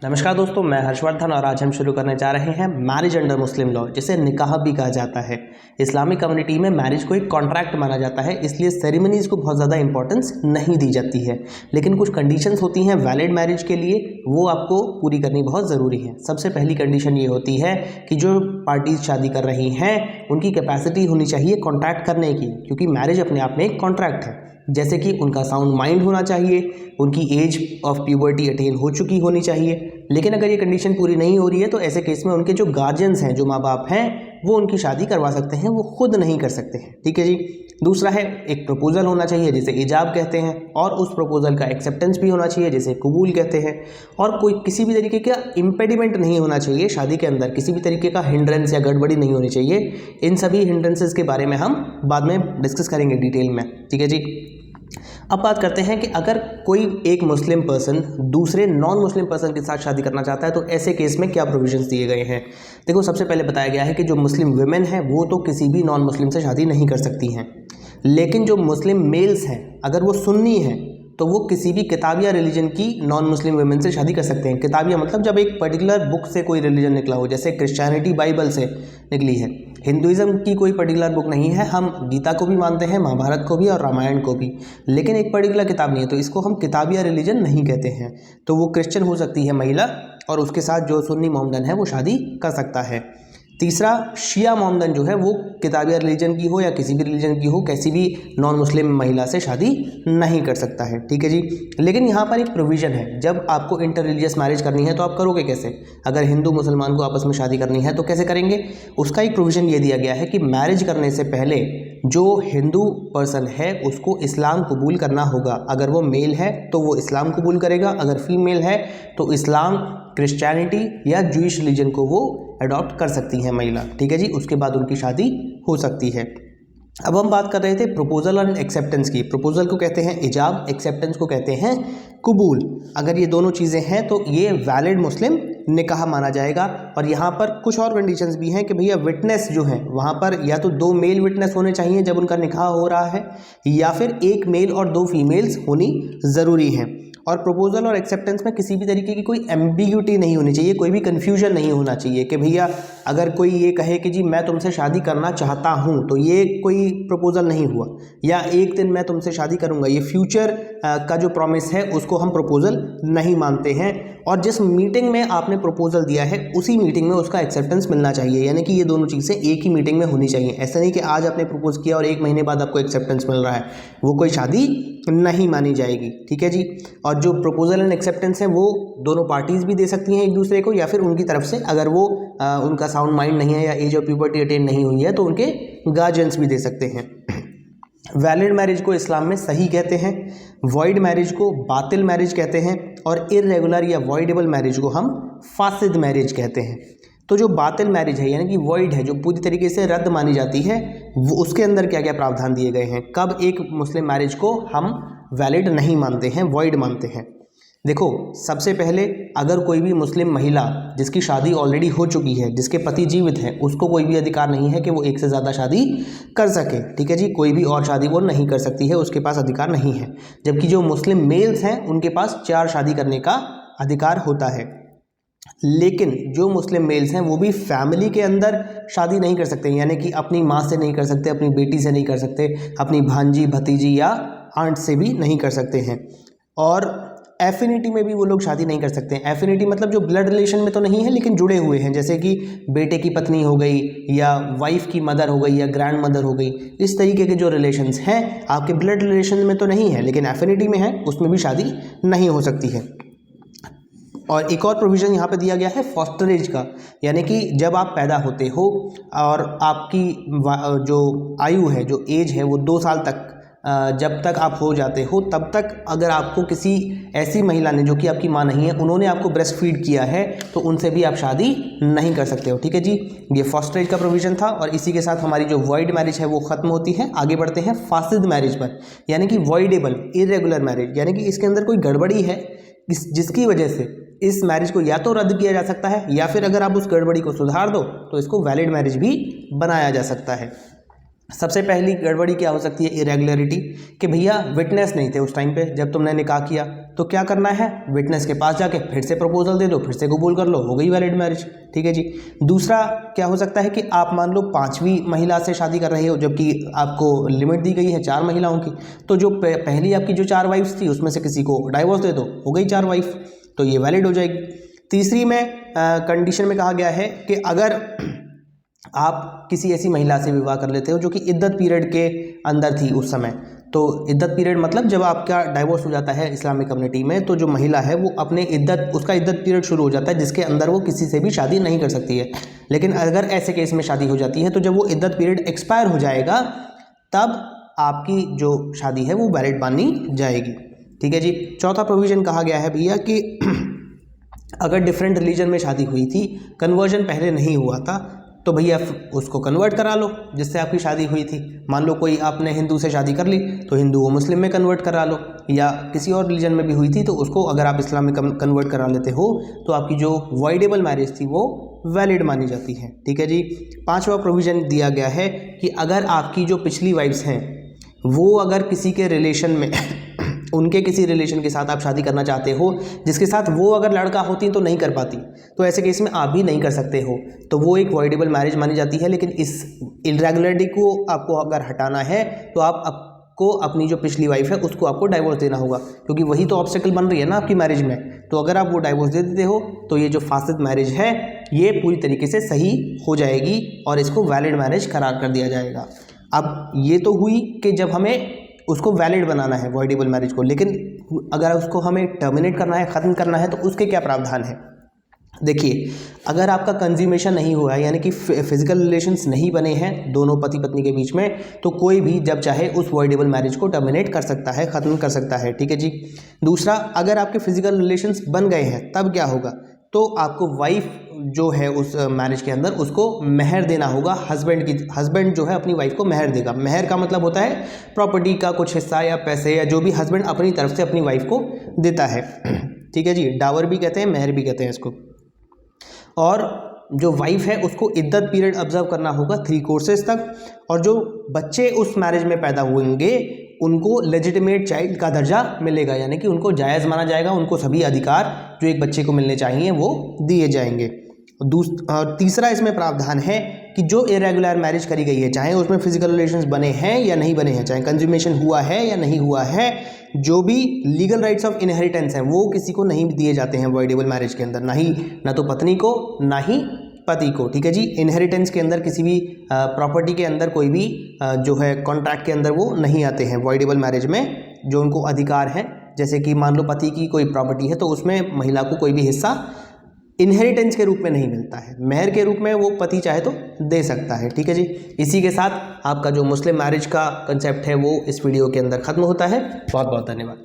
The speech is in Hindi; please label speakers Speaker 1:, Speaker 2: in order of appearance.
Speaker 1: नमस्कार दोस्तों, मैं हर्षवर्धन और आज हम शुरू करने जा रहे हैं मैरिज अंडर मुस्लिम लॉ, जिसे निकाह भी कहा जाता है। इस्लामिक कम्युनिटी में मैरिज को एक कॉन्ट्रैक्ट माना जाता है, इसलिए सेरेमनीज़ को बहुत ज़्यादा इंपॉर्टेंस नहीं दी जाती है। लेकिन कुछ कंडीशंस होती हैं वैलिड मैरिज के लिए, वो आपको पूरी करनी बहुत ज़रूरी है। सबसे पहली कंडीशन ये होती है कि जो पार्टीज शादी कर रही हैं उनकी कैपेसिटी होनी चाहिए कॉन्ट्रैक्ट करने की, क्योंकि मैरिज अपने आप में एक कॉन्ट्रैक्ट है। जैसे कि उनका साउंड माइंड होना चाहिए, उनकी एज ऑफ प्यूबर्टी अटेन हो चुकी होनी चाहिए। लेकिन अगर ये कंडीशन पूरी नहीं हो रही है तो ऐसे केस में उनके जो गार्जियंस हैं, जो माँ बाप हैं, वो उनकी शादी करवा सकते हैं, वो खुद नहीं कर सकते हैं। ठीक है जी। दूसरा है, एक प्रपोजल होना चाहिए जिसे इजाब कहते हैं, और उस प्रपोजल का एक्सेप्टेंस भी होना चाहिए जिसे कबूल कहते हैं। और कोई किसी भी तरीके का इम्पेडिमेंट नहीं होना चाहिए शादी के अंदर, किसी भी तरीके का हिंड्रेंस या गड़बड़ी नहीं होनी चाहिए। इन सभी हिंड्रेंसेस के बारे में हम बाद में डिस्कस करेंगे डिटेल में। ठीक है जी। अब बात करते हैं कि अगर कोई एक मुस्लिम पर्सन दूसरे नॉन मुस्लिम पर्सन के साथ शादी करना चाहता है तो ऐसे केस में क्या प्रोविजंस दिए गए हैं। देखो, सबसे पहले बताया गया है कि जो मुस्लिम वुमेन है वो तो किसी भी नॉन मुस्लिम से शादी नहीं कर सकती हैं, लेकिन जो मुस्लिम मेल्स हैं अगर वो सुन्नी हैं तो वो किसी भी किताबिया रिलीजन की नॉन मुस्लिम वुमेन से शादी कर सकते हैं। किताबिया मतलब जब एक पर्टिकुलर बुक से कोई रिलीजन निकला हो, जैसे क्रिश्चियनिटी बाइबल से निकली है, हिंदुइज्म की कोई पर्टिकुलर बुक नहीं है। हम गीता को भी मानते हैं, महाभारत को भी और रामायण को भी, लेकिन एक पर्टिकुलर किताब नहीं है, तो इसको हम किताबिया रिलीजन नहीं कहते हैं। तो वो क्रिश्चियन हो सकती है महिला, और उसके साथ जो सुन्नी मोमडन है वो शादी कर सकता है। तीसरा, शिया मोमडन जो है वो किताबिया रिलीजन की हो या किसी भी रिलीजन की हो, किसी भी नॉन मुस्लिम महिला से शादी नहीं कर सकता है। ठीक है जी। लेकिन यहाँ पर एक प्रोविज़न है, जब आपको इंटर रिलीजियस मैरिज करनी है तो आप करोगे कैसे। अगर हिंदू मुसलमान को आपस में शादी करनी है तो कैसे करेंगे, उसका एक प्रोविज़न ये दिया गया है कि मैरिज करने से पहले जो हिंदू पर्सन है उसको इस्लाम कबूल करना होगा। अगर वो मेल है तो वो इस्लाम कबूल करेगा, अगर फीमेल है तो इस्लाम, क्रिश्चियनिटी या जूइश रिलीजन को वो अडॉप्ट कर सकती है महिला। ठीक है जी। उसके बाद उनकी शादी हो सकती है। अब हम बात कर रहे थे प्रपोजल और एक्सेप्टेंस की। प्रपोजल को कहते हैं इजाब, एक्सेप्टेंस को कहते हैं कबूल। अगर ये दोनों चीज़ें हैं तो ये वैलिड मुस्लिम निकाह माना जाएगा। और यहाँ पर कुछ और कंडीशंस भी हैं कि भैया विटनेस जो हैं वहाँ पर या तो 2 मेल विटनेस होने चाहिए जब उनका निकाह हो रहा है, या फिर 1 मेल और 2 फीमेल्स होनी ज़रूरी हैं। और प्रपोजल और एक्सेप्टेंस में किसी भी तरीके की कोई एम्बिग्यूटी नहीं होनी चाहिए, कोई भी कन्फ्यूजन नहीं होना चाहिए कि भैया अगर कोई ये कहे कि जी मैं तुमसे शादी करना चाहता हूँ तो ये कोई प्रपोजल नहीं हुआ, या एक दिन मैं तुमसे शादी करूँगा, ये फ्यूचर का जो प्रॉमिस है उसको हम प्रपोजल नहीं मानते हैं। और जिस मीटिंग में आपने प्रपोजल दिया है उसी मीटिंग में उसका एक्सेप्टेंस मिलना चाहिए, यानी कि ये दोनों चीज़ें एक ही मीटिंग में होनी चाहिए। ऐसा नहीं कि आज आपने प्रपोज किया और 1 महीने बाद आपको एक्सेप्टेंस मिल रहा है, वो कोई शादी नहीं मानी जाएगी। ठीक है जी। और जो प्रपोजल एंड एक्सेप्टेंस है वो दोनों पार्टीज़ भी दे सकती हैं एक दूसरे को, या फिर उनकी तरफ से, अगर वो उनका साउंड माइंड नहीं है या एज ऑफ प्यूबर्टी अटेन नहीं हुई है तो उनके गार्जियंस भी दे सकते हैं। वैलिड मैरिज को इस्लाम में सही कहते हैं, वॉइड मैरिज को बातिल मैरिज कहते हैं, और इर्रेगुलर या वॉइडेबल मैरिज को हम फासिद मैरिज कहते हैं। तो जो बातिल मैरिज है यानी कि वॉइड है, जो पूरी तरीके से रद्द मानी जाती है, वो उसके अंदर क्या क्या प्रावधान दिए गए हैं, कब एक मुस्लिम मैरिज को हम वैलिड नहीं मानते हैं, वॉइड मानते हैं। देखो, सबसे पहले अगर कोई भी मुस्लिम महिला जिसकी शादी ऑलरेडी हो चुकी है, जिसके पति जीवित हैं, उसको कोई भी अधिकार नहीं है कि वो एक से ज़्यादा शादी कर सके। ठीक है जी। कोई भी और शादी वो नहीं कर सकती है, उसके पास अधिकार नहीं है। जबकि जो मुस्लिम मेल्स हैं उनके पास 4 शादी करने का अधिकार होता है। लेकिन जो मुस्लिम मेल्स हैं वो भी फैमिली के अंदर शादी नहीं कर सकते, यानी कि अपनी माँ से नहीं कर सकते, अपनी बेटी से नहीं कर सकते, अपनी भांजी, भतीजी या आंट से भी नहीं कर सकते हैं। और एफिनिटी में भी वो लोग शादी नहीं कर सकते हैं। एफिनिटी मतलब जो ब्लड रिलेशन में तो नहीं है लेकिन जुड़े हुए हैं, जैसे कि बेटे की पत्नी हो गई, या वाइफ की मदर हो गई, या ग्रैंड मदर हो गई। इस तरीके के जो रिलेशंस हैं आपके ब्लड रिलेशन में तो नहीं है लेकिन एफिनिटी में है, उसमें भी शादी नहीं हो सकती है। और एक और प्रोविज़न यहाँ पे दिया गया है फॉस्टरेज का, यानी कि जब आप पैदा होते हो और आपकी जो आयु है, जो एज है, वो 2 साल तक, जब तक आप हो जाते हो तब तक अगर आपको किसी ऐसी महिला ने जो कि आपकी माँ नहीं है, उन्होंने आपको ब्रेस्ट फीड किया है तो उनसे भी आप शादी नहीं कर सकते हो। ठीक है जी। ये फॉस्टरेज का प्रोविज़न था। और इसी के साथ हमारी जो वॉइड मैरिज है वो ख़त्म होती है। आगे बढ़ते हैं फासिद मैरिज पर, यानी कि वॉइडेबल इरेगुलर मैरिज, यानी कि इसके अंदर कोई गड़बड़ी है जिसकी वजह से इस मैरिज को या तो रद्द किया जा सकता है, या फिर अगर आप उस गड़बड़ी को सुधार दो तो इसको वैलिड मैरिज भी बनाया जा सकता है। सबसे पहली गड़बड़ी क्या हो सकती है, इरेगुलरिटी, कि भैया विटनेस नहीं थे उस टाइम पे जब तुमने निकाह किया, तो क्या करना है, विटनेस के पास जाके फिर से प्रपोजल दे दो, फिर से कबूल कर लो, हो गई वैलिड मैरिज। ठीक है जी। दूसरा क्या हो सकता है कि आप मान लो 5वीं महिला से शादी कर रहे हो, जबकि आपको लिमिट दी गई है 4 महिलाओं की, तो जो पहली आपकी जो 4 वाइफ्स थी उसमें से किसी को डाइवोर्स दे दो, हो गई 4 वाइफ, तो ये वैलिड हो जाएगी। तीसरी में कंडीशन में कहा गया है कि अगर आप किसी ऐसी महिला से विवाह कर लेते हो जो कि इद्दत पीरियड के अंदर थी उस समय, तो इद्दत पीरियड मतलब जब आपका डाइवोर्स हो जाता है इस्लामिक कम्युनिटी में, तो जो महिला है वो अपने उसका इद्दत पीरियड शुरू हो जाता है जिसके अंदर वो किसी से भी शादी नहीं कर सकती है। लेकिन अगर ऐसे केस में शादी हो जाती है तो जब वो इद्दत पीरियड एक्सपायर हो जाएगा तब आपकी जो शादी है वो वैलिड मानी जाएगी। ठीक है जी। चौथा प्रोविज़न कहा गया है भैया कि अगर डिफरेंट रिलीजन में शादी हुई थी, कन्वर्जन पहले नहीं हुआ था, तो भैया उसको कन्वर्ट करा लो जिससे आपकी शादी हुई थी। मान लो कोई आपने हिंदू से शादी कर ली तो हिंदू को मुस्लिम में कन्वर्ट करा लो, या किसी और रिलीजन में भी हुई थी तो उसको अगर आप इस्लाम में कन्वर्ट करा लेते हो तो आपकी जो वॉइडेबल मैरिज थी वो वैलिड मानी जाती है। ठीक है जी। 5वां प्रोविज़न दिया गया है कि अगर आपकी जो पिछली वाइफ्स हैं वो अगर किसी के रिलेशन में उनके किसी रिलेशन के साथ आप शादी करना चाहते हो जिसके साथ वो अगर लड़का होती तो नहीं कर पाती, तो ऐसे केस में आप भी नहीं कर सकते हो, तो वो एक वॉइडेबल मैरिज मानी जाती है। लेकिन इस इरेगुलरिटी को आपको अगर हटाना है तो आपको अपनी जो पिछली वाइफ है उसको आपको डाइवोर्स देना होगा, क्योंकि वही तो ऑब्स्टेकल बन रही है ना आपकी मैरिज में। तो अगर आप वो डाइवोर्स दे देते हो तो ये जो फासिद मैरिज है ये पूरी तरीके से सही हो जाएगी और इसको वैलिड मैरिज करार कर दिया जाएगा। अब ये तो हुई कि जब हमें उसको वैलिड बनाना है वॉइडेबल मैरिज को, लेकिन अगर उसको हमें टर्मिनेट करना है, ख़त्म करना है, तो उसके क्या प्रावधान है। देखिए, अगर आपका कंज्यूमेशन नहीं हुआ है यानी कि फिजिकल रिलेशंस नहीं बने हैं दोनों पति पत्नी के बीच में, तो कोई भी जब चाहे उस वॉइडेबल मैरिज को टर्मिनेट कर सकता है, ख़त्म कर सकता है। ठीक है जी। दूसरा, अगर आपके फिजिकल रिलेशंस बन गए हैं तब क्या होगा, तो आपको वाइफ जो है उस मैरिज के अंदर उसको मेहर देना होगा। हस्बैंड जो है अपनी वाइफ को मेहर देगा। मेहर का मतलब होता है प्रॉपर्टी का कुछ हिस्सा या पैसे या जो भी हस्बैंड अपनी तरफ से अपनी वाइफ को देता है। ठीक है जी। डावर भी कहते हैं, मेहर भी कहते हैं इसको। और जो वाइफ है उसको इद्दत पीरियड ऑब्जर्व करना होगा 3 कोर्सेज तक, और जो बच्चे उस मैरिज में पैदा होंगे उनको लेजिटिमेट चाइल्ड का दर्जा मिलेगा, यानी कि उनको जायज़ माना जाएगा, उनको सभी अधिकार जो एक बच्चे को मिलने चाहिए वो दिए जाएंगे। और तीसरा इसमें प्रावधान है कि जो इरेगुलर मैरिज करी गई है, चाहे उसमें फिजिकल रिलेशंस बने हैं या नहीं बने हैं, चाहे कंज्यूमेशन हुआ है या नहीं हुआ है, जो भी लीगल राइट्स ऑफ इनहेरिटेंस हैं वो किसी को नहीं दिए जाते हैं वॉइडेबल मैरिज के अंदर, ना तो पत्नी को ना ही पति को। ठीक है जी। इनहेरिटेंस के अंदर किसी भी प्रॉपर्टी के अंदर कोई भी जो है कॉन्ट्रैक्ट के अंदर वो नहीं आते हैं वॉइडेबल मैरिज में। जो उनको अधिकार है, जैसे कि मान लो पति की कोई प्रॉपर्टी है तो उसमें महिला को कोई भी हिस्सा इनहेरिटेंस के रूप में नहीं मिलता है, मेहर के रूप में वो पति चाहे तो दे सकता है। ठीक है जी। इसी के साथ आपका जो मुस्लिम मैरिज का कंसेप्ट है वो इस वीडियो के अंदर ख़त्म होता है। बहुत बहुत धन्यवाद।